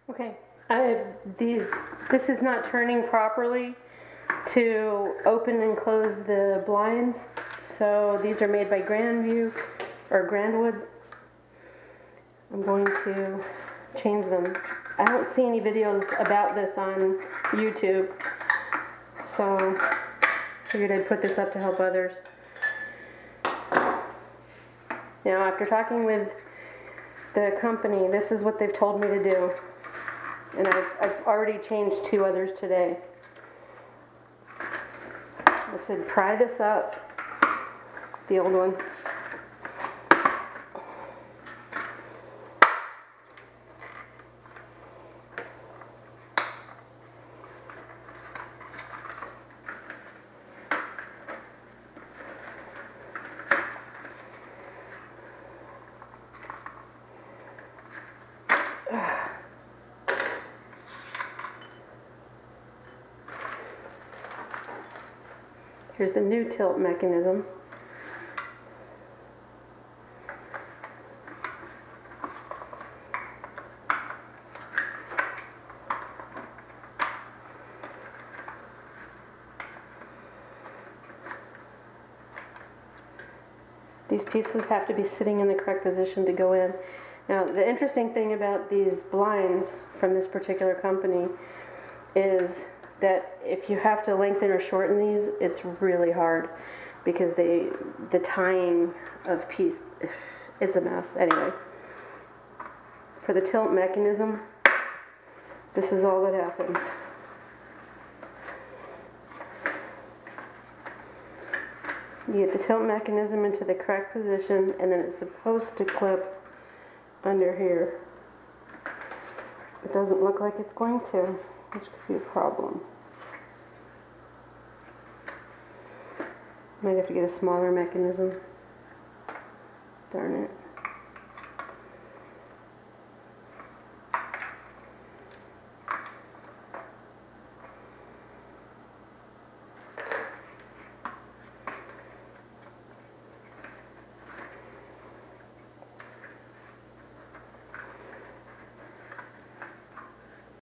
Okay, this is not turning properly to open and close the blinds. So these are made by Grandview or Grandwood. I'm going to change them. I don't see any videos about this on YouTube, so I figured I'd put this up to help others. Now, after talking with the company, this is what they've told me to do. And I've already changed 2 others today. I've said pry this up, the old one. Here's the new tilt mechanism. These pieces have to be sitting in the correct position to go in. Now, the interesting thing about these blinds from this particular company is that if you have to lengthen or shorten these, it's really hard because the tying of piece, it's a mess. Anyway, for the tilt mechanism, this is all that happens. You get the tilt mechanism into the correct position, and then it's supposed to clip under here. It doesn't look like it's going to, which could be a problem. Might have to get a smaller mechanism. Darn it.